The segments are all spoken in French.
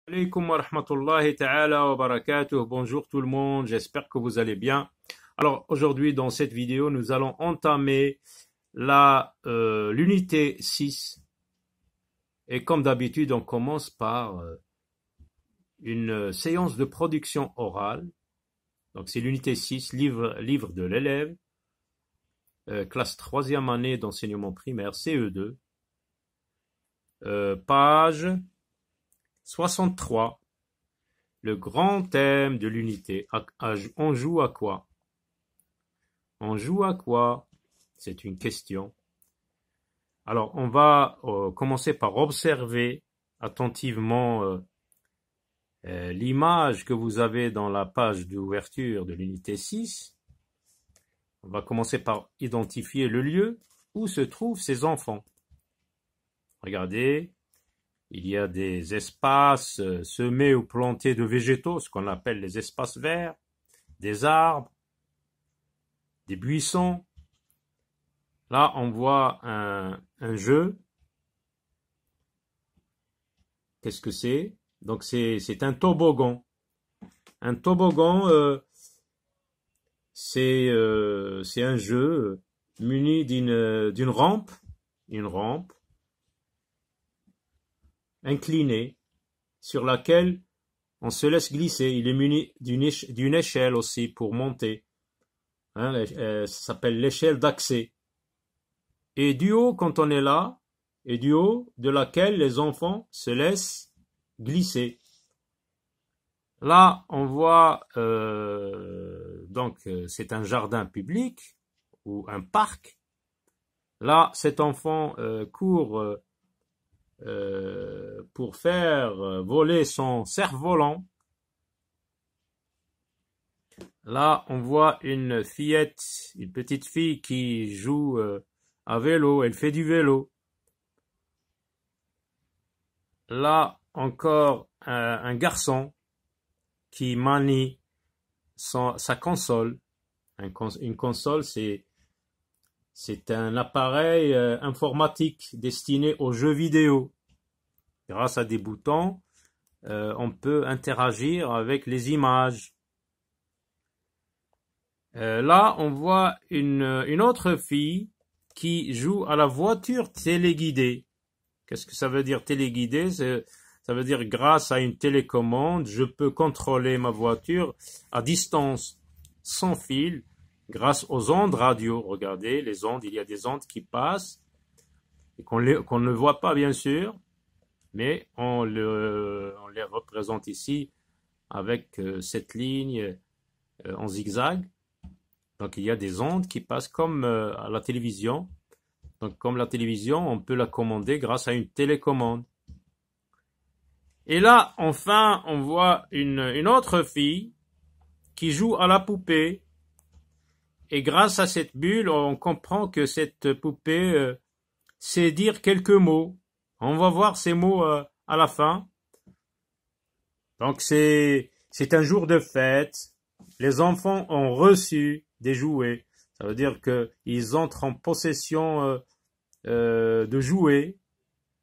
Alaikum wa rahmatullahi ta'ala wa barakatuh. Bonjour tout le monde, j'espère que vous allez bien. Alors aujourd'hui dans cette vidéo, nous allons entamer l'unité 6. Et comme d'habitude, on commence par une séance de production orale. Donc c'est l'unité 6, livre de l'élève, classe 3e année d'enseignement primaire, CE2, page 63. Le grand thème de l'unité. On joue à quoi? On joue à quoi? C'est une question. Alors, on va commencer par observer attentivement l'image que vous avez dans la page d'ouverture de l'unité 6. On va commencer par identifier le lieu où se trouvent ces enfants. Regardez. Il y a des espaces semés ou plantés de végétaux, ce qu'on appelle les espaces verts, des arbres, des buissons. Là, on voit un jeu. Qu'est-ce que c'est? Donc, c'est un toboggan. Un toboggan, c'est un jeu muni d'une rampe, une rampe incliné, sur laquelle on se laisse glisser. Il est muni d'une échelle aussi pour monter. Ça s'appelle l'échelle d'accès. Et du haut, quand on est là, et du haut de laquelle les enfants se laissent glisser. Là, on voit, c'est un jardin public ou un parc. Là, cet enfant court pour faire voler son cerf-volant. Là, on voit une fillette, une petite fille qui joue à vélo, elle fait du vélo. Là, encore un garçon qui manie sa console. Une console, c'est un appareil informatique destiné aux jeux vidéo. Grâce à des boutons, on peut interagir avec les images. Là, on voit une autre fille qui joue à la voiture téléguidée. Qu'est-ce que ça veut dire téléguidée? Ça veut dire grâce à une télécommande, je peux contrôler ma voiture à distance, sans fil, grâce aux ondes radio. Regardez, les ondes, il y a des ondes qui passent et qu'on ne voit pas bien sûr, mais on les représente ici avec cette ligne en zigzag. Donc il y a des ondes qui passent comme à la télévision. Donc comme la télévision, on peut la commander grâce à une télécommande. Et là, enfin, on voit une autre fille qui joue à la poupée. Et grâce à cette bulle, on comprend que cette poupée sait dire quelques mots. On va voir ces mots à la fin. Donc c'est un jour de fête. Les enfants ont reçu des jouets. Ça veut dire qu'ils entrent en possession de jouets.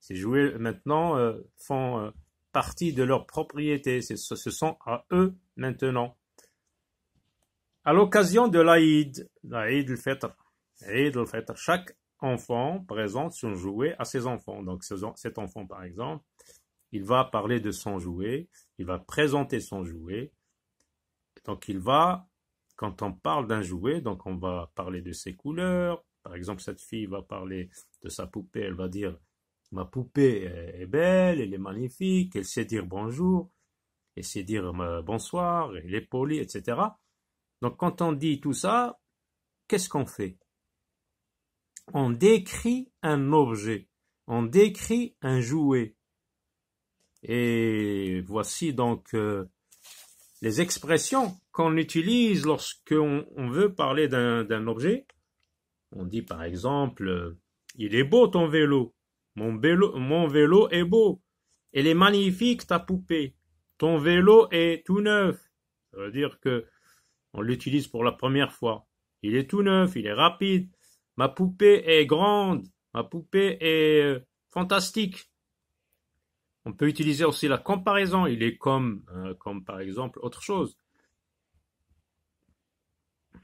Ces jouets maintenant font partie de leur propriété. Ce sont à eux maintenant. À l'occasion de l'Aïd al-Fitr, chaque enfant présente son jouet à ses enfants. Donc cet enfant par exemple, il va parler de son jouet, il va présenter son jouet. Donc quand on parle d'un jouet, donc on va parler de ses couleurs. Par exemple, cette fille va parler de sa poupée, elle va dire « Ma poupée est belle, elle est magnifique, elle sait dire bonjour, elle sait dire bonsoir, elle est polie, etc. » Donc quand on dit tout ça, qu'est-ce qu'on fait? On décrit un objet, on décrit un jouet. Et voici donc les expressions qu'on utilise lorsqu'on veut parler d'un objet. On dit par exemple, il est beau ton vélo. Mon vélo est beau. Elle est magnifique ta poupée. Ton vélo est tout neuf. Ça veut dire que on l'utilise pour la première fois. Il est tout neuf, il est rapide. Ma poupée est grande. Ma poupée est fantastique. On peut utiliser aussi la comparaison. Il est comme par exemple autre chose.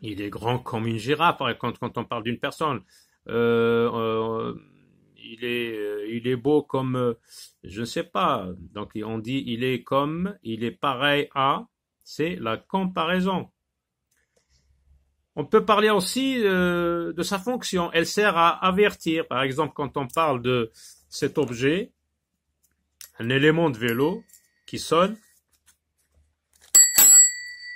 Il est grand comme une girafe, quand on parle d'une personne. Il est beau comme, je ne sais pas. Donc on dit il est pareil à. C'est la comparaison. On peut parler aussi de sa fonction. Elle sert à avertir. Par exemple, quand on parle de cet objet, un élément de vélo qui sonne,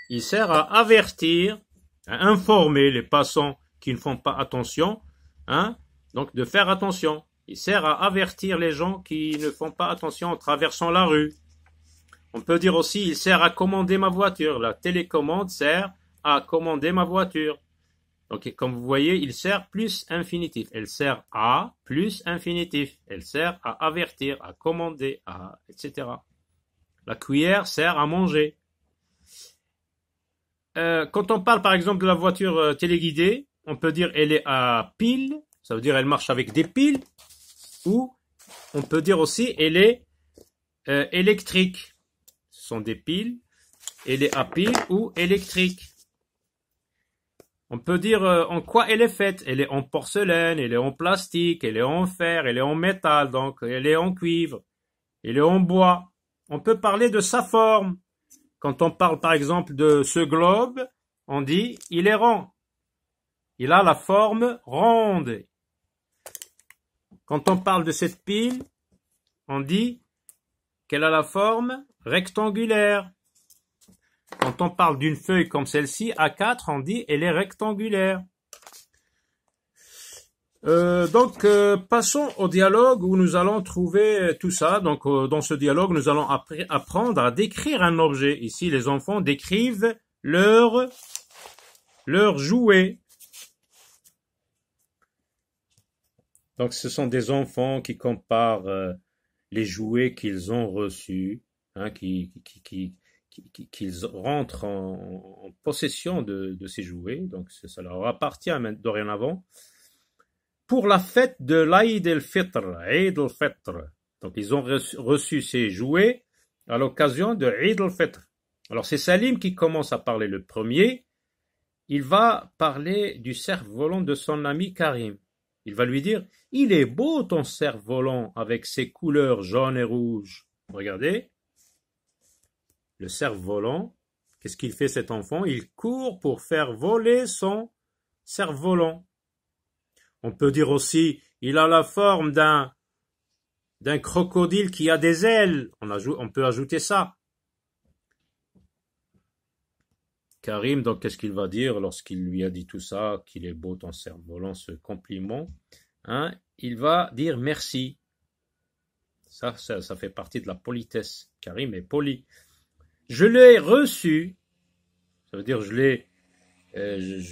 il sert à avertir, à informer les passants qui ne font pas attention, hein, donc de faire attention. Il sert à avertir les gens qui ne font pas attention en traversant la rue. On peut dire aussi, il sert à commander ma voiture. La télécommande sert à commander ma voiture. Donc, comme vous voyez, il sert plus infinitif. Elle sert à plus infinitif. Elle sert à avertir, à commander, etc. La cuillère sert à manger. Quand on parle par exemple de la voiture téléguidée, on peut dire elle est à pile, ça veut dire elle marche avec des piles, ou on peut dire aussi elle est électrique. Ce sont des piles, elle est à pile ou électrique. On peut dire en quoi elle est faite. Elle est en porcelaine, elle est en plastique, elle est en fer, elle est en métal, donc elle est en cuivre, elle est en bois. On peut parler de sa forme. Quand on parle par exemple de ce globe, on dit il est rond. Il a la forme ronde. Quand on parle de cette pile, on dit qu'elle a la forme rectangulaire. Quand on parle d'une feuille comme celle-ci, A4, on dit elle est rectangulaire. Passons au dialogue où nous allons trouver tout ça. Donc, dans ce dialogue, nous allons apprendre à décrire un objet. Ici, les enfants décrivent leur jouet. Donc, ce sont des enfants qui comparent les jouets qu'ils ont reçus, hein, qu'ils rentrent en possession de ces jouets. Donc, ça leur appartient dorénavant. Pour la fête de l'Aïd el-Fitr, Eid el-Fitr. Donc, ils ont reçu ces jouets à l'occasion de Eid el-Fitr. Alors, c'est Salim qui commence à parler le premier. Il va parler du cerf-volant de son ami Karim. Il va lui dire, il est beau ton cerf-volant avec ses couleurs jaunes et rouges. Regardez. Le cerf-volant, qu'est-ce qu'il fait cet enfant? Il court pour faire voler son cerf-volant. On peut dire aussi, il a la forme d'un crocodile qui a des ailes. On peut ajouter ça. Karim, donc, qu'est-ce qu'il va dire lorsqu'il lui a dit tout ça, qu'il est beau ton cerf-volant, ce compliment, hein? Il va dire merci. Ça fait partie de la politesse. Karim est poli. Je l'ai reçu. Ça veut dire je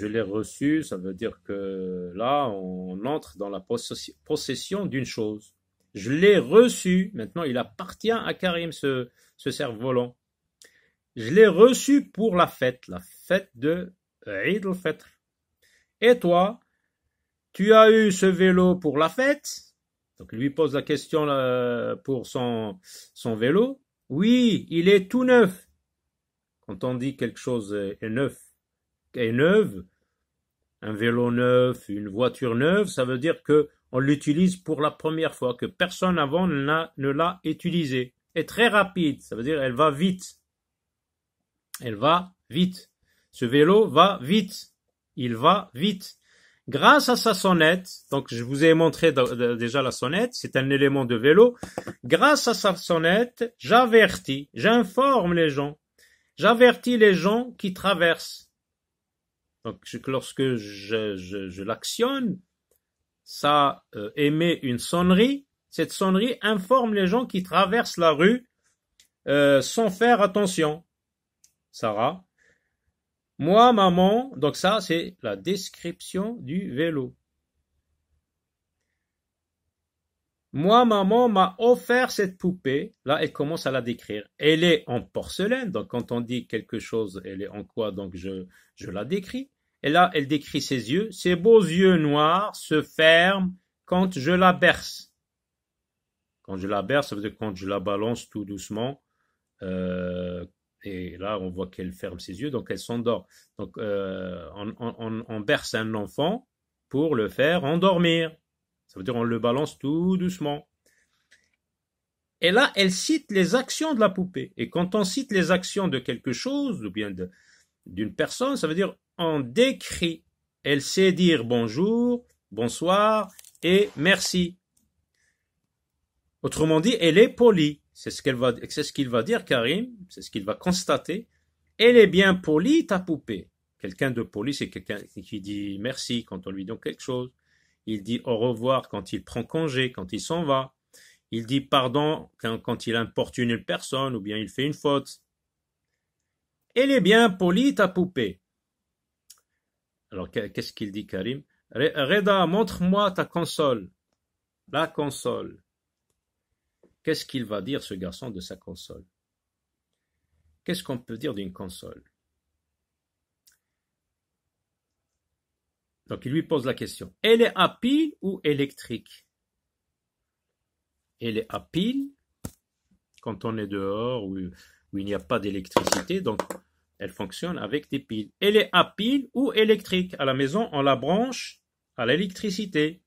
l'ai reçu, ça veut dire que là, on entre dans la possession d'une chose. Je l'ai reçu, maintenant il appartient à Karim, ce cerf-volant. Je l'ai reçu pour la fête de Eid el-Fitr. Et toi, tu as eu ce vélo pour la fête? Donc il lui pose la question pour son vélo. Oui, il est tout neuf. Quand on dit quelque chose est neuve, un vélo neuf, une voiture neuve, ça veut dire que on l'utilise pour la première fois, que personne avant ne l'a utilisé. Et très rapide, ça veut dire elle va vite. Elle va vite. Ce vélo va vite. Il va vite. Grâce à sa sonnette, donc je vous ai montré déjà la sonnette, c'est un élément de vélo. Grâce à sa sonnette, j'informe les gens. J'avertis les gens qui traversent. Donc, lorsque je l'actionne, ça émet une sonnerie. Cette sonnerie informe les gens qui traversent la rue sans faire attention. Sarah. Moi, maman, donc ça, c'est la description du vélo. Moi, maman m'a offert cette poupée. Là, elle commence à la décrire. Elle est en porcelaine. Donc, quand on dit quelque chose, elle est en quoi? Donc, je la décris. Et là, elle décrit ses yeux. Ses beaux yeux noirs se ferment quand je la berce. Quand je la berce, ça veut dire quand je la balance tout doucement. Et là, on voit qu'elle ferme ses yeux, donc elle s'endort. Donc, on berce un enfant pour le faire endormir. Ça veut dire on le balance tout doucement. Et là, elle cite les actions de la poupée. Et quand on cite les actions de quelque chose, ou bien d'une personne, ça veut dire on décrit. Elle sait dire bonjour, bonsoir et merci. Autrement dit, elle est polie. C'est ce qu'il va dire, Karim. C'est ce qu'il va constater. Elle est bien polie, ta poupée. Quelqu'un de poli, c'est quelqu'un qui dit merci quand on lui donne quelque chose. Il dit au revoir quand il prend congé, quand il s'en va. Il dit pardon quand il importune une personne ou bien il fait une faute. Elle est bien polie, ta poupée. Alors, qu'est-ce qu'il dit, Karim? Reda, montre-moi ta console. La console. Qu'est-ce qu'il va dire, ce garçon, de sa console? Qu'est-ce qu'on peut dire d'une console? Donc, il lui pose la question. Elle est à pile ou électrique? Elle est à pile quand on est dehors où il n'y a pas d'électricité, donc elle fonctionne avec des piles. Elle est à pile ou électrique? À la maison, on la branche à l'électricité.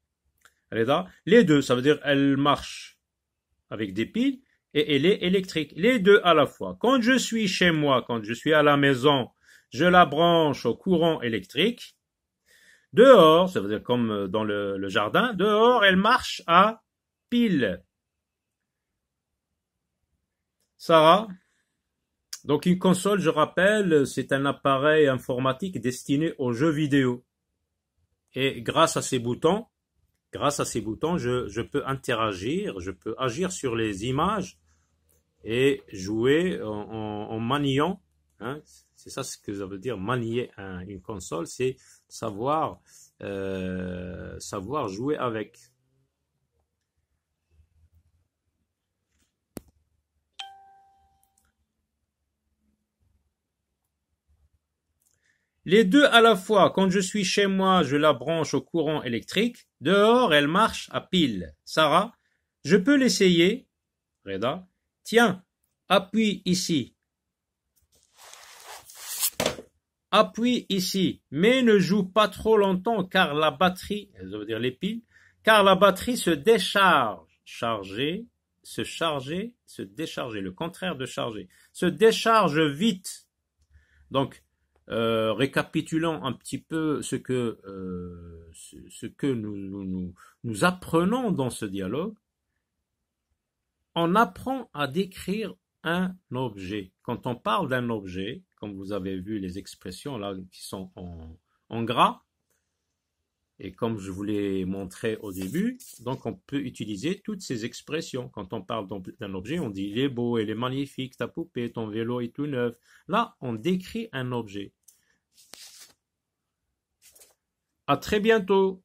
Les deux, ça veut dire elle marche avec des piles et elle est électrique. Les deux à la fois. Quand je suis chez moi, quand je suis à la maison, je la branche au courant électrique. Dehors, ça veut dire comme dans le jardin, dehors, elle marche à pile. Sarah? Donc une console, je rappelle, c'est un appareil informatique destiné aux jeux vidéo. Et grâce à ces boutons, je peux interagir, je peux agir sur les images et jouer en maniant. Hein, c'est ça ce que ça veut dire, manier une console, c'est savoir jouer avec. Les deux à la fois, quand je suis chez moi, je la branche au courant électrique. Dehors, elle marche à pile. Sarah, je peux l'essayer? Reda, tiens, appuie ici. Appuie ici, mais ne joue pas trop longtemps car la batterie, ça veut dire les piles, car la batterie se décharge. Charger, se charger, se décharger, le contraire de charger. Se décharge vite. Donc, récapitulons un petit peu ce que nous apprenons dans ce dialogue. On apprend à décrire un objet. Quand on parle d'un objet, comme vous avez vu les expressions là qui sont en gras, et comme je vous l'ai montré au début, donc on peut utiliser toutes ces expressions. Quand on parle d'un objet, on dit il est beau, il est magnifique, ta poupée, ton vélo est tout neuf. Là, on décrit un objet. À très bientôt.